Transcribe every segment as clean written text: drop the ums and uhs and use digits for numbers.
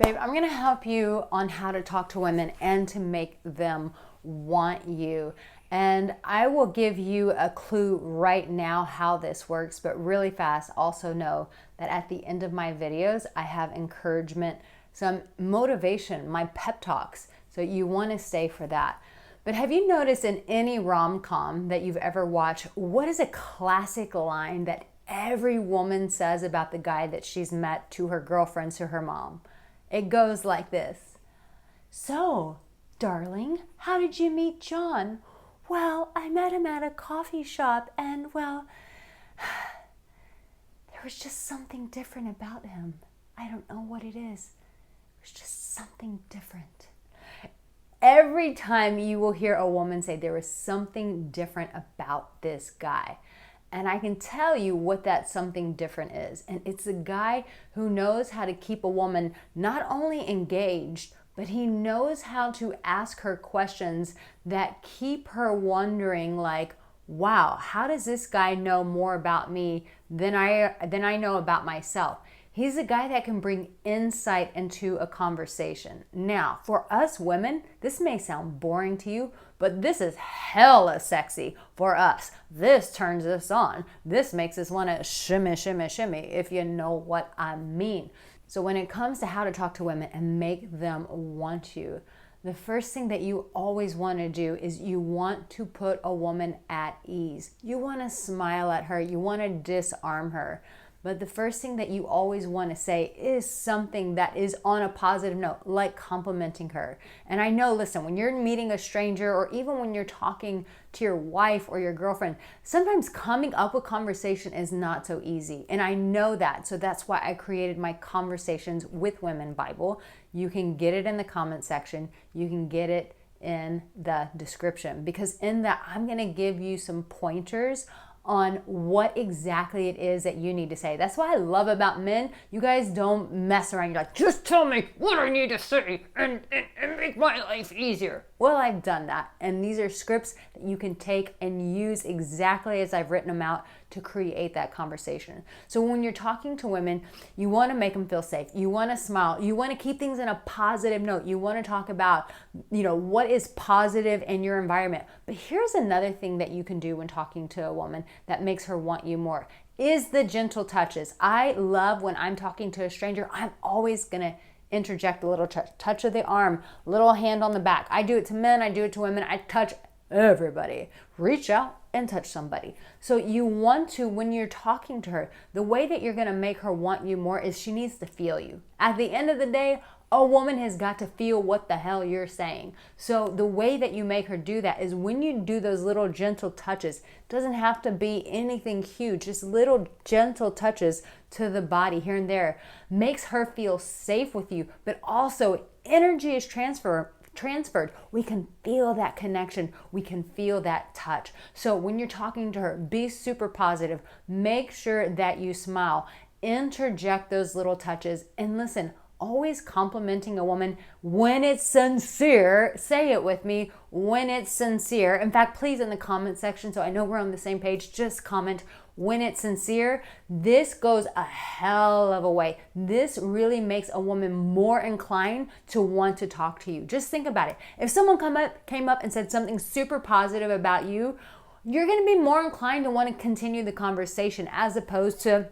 Babe, I'm going to help you on how to talk to women and to make them want you. And I will give you a clue right now how this works, but really fast, also know that at the end of my videos, I have encouragement, some motivation, my pep talks. So you want to stay for that. But have you noticed in any rom-com that you've ever watched, what is a classic line that every woman says about the guy that she's met to her girlfriends, to her mom? It goes like this. So, darling, how did you meet John? Well, I met him at a coffee shop and, well, there was just something different about him. I don't know what it is. It was just something different. Every time you will hear a woman say there was something different about this guy. And I can tell you what that something different is. And it's a guy who knows how to keep a woman not only engaged, but he knows how to ask her questions that keep her wondering, like, wow, how does this guy know more about me than I know about myself? He's a guy that can bring insight into a conversation. Now, for us women, this may sound boring to you, but this is hella sexy for us. This turns us on. This makes us want to shimmy, shimmy, shimmy, if you know what I mean. So when it comes to how to talk to women and make them want you, the first thing that you always want to do is you want to put a woman at ease. You want to smile at her. You want to disarm her. But the first thing that you always want to say is something that is on a positive note, like complimenting her. And I know, listen, when you're meeting a stranger or even when you're talking to your wife or your girlfriend, sometimes coming up with conversation is not so easy. And I know that. So that's why I created my Conversations with Women Bible. You can get it in the comment section. You can get it in the description, because in that I'm going to give you some pointers on what exactly it is that you need to say. That's what I love about men. You guys don't mess around. You're like, just tell me what I need to say and make my life easier. Well, I've done that. And these are scripts that you can take and use exactly as I've written them out to create that conversation. So when you're talking to women, you want to make them feel safe. You want to smile. You want to keep things in a positive note. You want to talk about, what is positive in your environment. But here's another thing that you can do when talking to a woman that makes her want you more is the gentle touches. I love when I'm talking to a stranger, I'm always going to interject a little touch of the arm, little hand on the back. I do it to men, I do it to women, I touch everybody. Reach out and touch somebody. So you want to, when you're talking to her, the way that you're going to make her want you more is she needs to feel you. At the end of the day, a woman has got to feel what the hell you're saying. So the way that you make her do that is when you do those little gentle touches. It doesn't have to be anything huge, just little gentle touches to the body here and there. Makes her feel safe with you, but also energy is transferred. We can feel that connection. We can feel that touch. So when you're talking to her, be super positive. Make sure that you smile. Interject those little touches. And listen, always complimenting a woman when it's sincere. Say it with me, when it's sincere. In fact, please, in the comment section, so I know we're on the same page, just comment when it's sincere. This goes a hell of a way. This really makes a woman more inclined to want to talk to you. Just think about it. If someone came up and said something super positive about you, you're going to be more inclined to want to continue the conversation as opposed to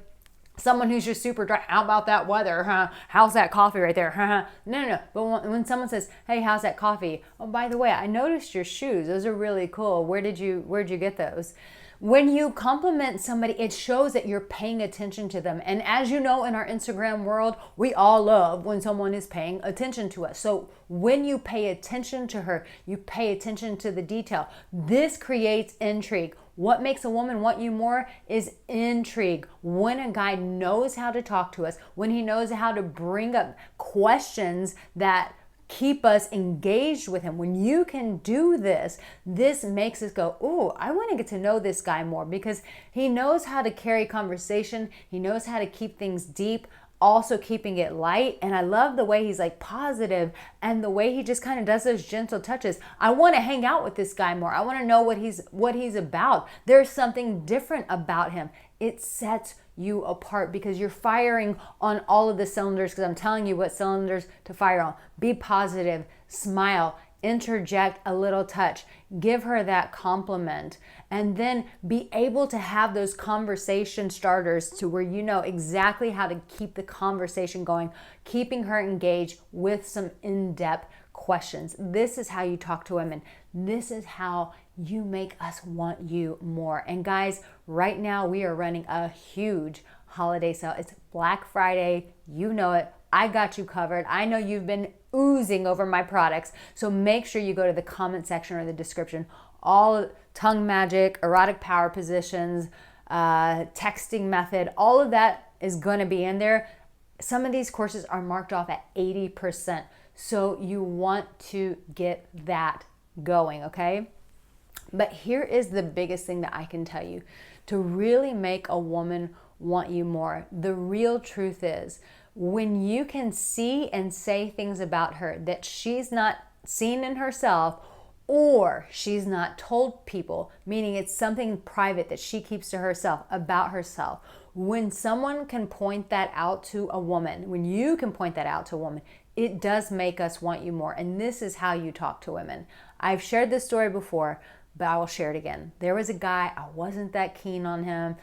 someone who's just super dry. How about that weather? Huh? How's that coffee right there? No. But when someone says, hey, how's that coffee? Oh, by the way, I noticed your shoes. Those are really cool. Where'd you get those? When you compliment somebody, it shows that you're paying attention to them. And as you know, in our Instagram world, we all love when someone is paying attention to us. So when you pay attention to her, you pay attention to the detail. This creates intrigue. What makes a woman want you more is intrigue. When a guy knows how to talk to us, when he knows how to bring up questions that keep us engaged with him. When you can do this, this makes us go, ooh, I want to get to know this guy more, because he knows how to carry conversation. He knows how to keep things deep, also keeping it light. And I love the way he's like positive and the way he just kind of does those gentle touches. I want to hang out with this guy more. I want to know what he's about. There's something different about him. It sets you apart because you're firing on all of the cylinders, because I'm telling you what cylinders to fire on. Be positive, smile, interject a little touch, give her that compliment, and then be able to have those conversation starters to where you know exactly how to keep the conversation going, keeping her engaged with some in-depth questions. This is how you talk to women. This is how you make us want you more. And guys, right now we are running a huge holiday sale. It's Black Friday. You know it. I got you covered. I know you've been oozing over my products. So make sure you go to the comment section or the description. All tongue magic, erotic power positions, texting method, all of that is going to be in there. Some of these courses are marked off at 80%. So you want to get that going, okay? But here is the biggest thing that I can tell you to really make a woman want you more. The real truth is, when you can see and say things about her that she's not seen in herself, or she's not told people, meaning it's something private that she keeps to herself about herself. When someone can point that out to a woman, when you can point that out to a woman, it does make us want you more. And this is how you talk to women. I've shared this story before, but I will share it again. There was a guy, I wasn't that keen on him.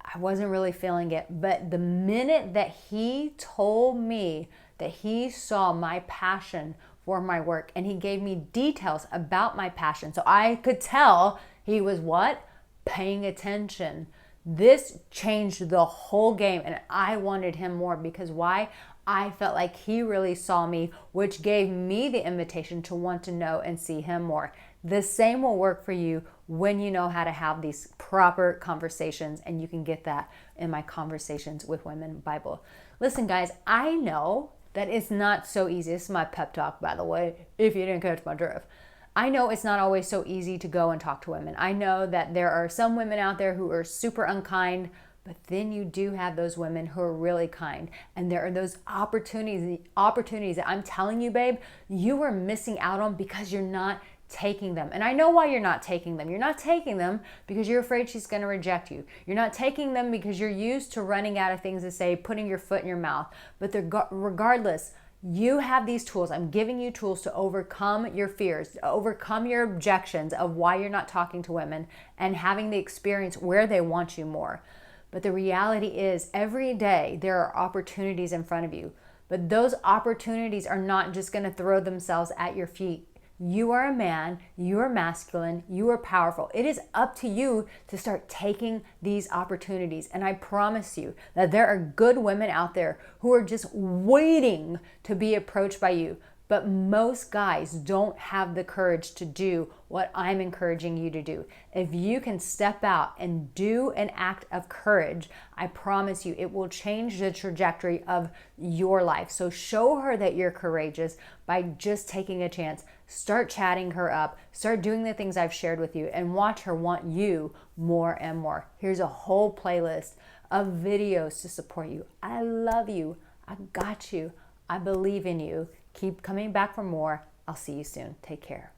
I wasn't really feeling it. But the minute that he told me that he saw my passion for my work and he gave me details about my passion, so I could tell he was what? Paying attention. This changed the whole game, and I wanted him more because why? I felt like he really saw me, which gave me the invitation to want to know and see him more. The same will work for you when you know how to have these proper conversations, and you can get that in my Conversations with Women Bible. Listen, guys, I know that it's not so easy. This is my pep talk, by the way, if you didn't catch my drift. I know it's not always so easy to go and talk to women. I know that there are some women out there who are super unkind, but then you do have those women who are really kind. And there are those opportunities that I'm telling you, babe, you are missing out on because you're not taking them. And I know why you're not taking them. You're not taking them because you're afraid she's going to reject you. You're not taking them because you're used to running out of things to say, putting your foot in your mouth. But regardless, you have these tools. I'm giving you tools to overcome your fears, to overcome your objections of why you're not talking to women and having the experience where they want you more. But the reality is, every day there are opportunities in front of you. But those opportunities are not just going to throw themselves at your feet. You are a man, you are masculine, you are powerful. It is up to you to start taking these opportunities. And I promise you that there are good women out there who are just waiting to be approached by you. But most guys don't have the courage to do what I'm encouraging you to do. If you can step out and do an act of courage, I promise you it will change the trajectory of your life. So show her that you're courageous by just taking a chance. Start chatting her up. Start doing the things I've shared with you and watch her want you more and more. Here's a whole playlist of videos to support you. I love you. I got you. I believe in you. Keep coming back for more. I'll see you soon. Take care.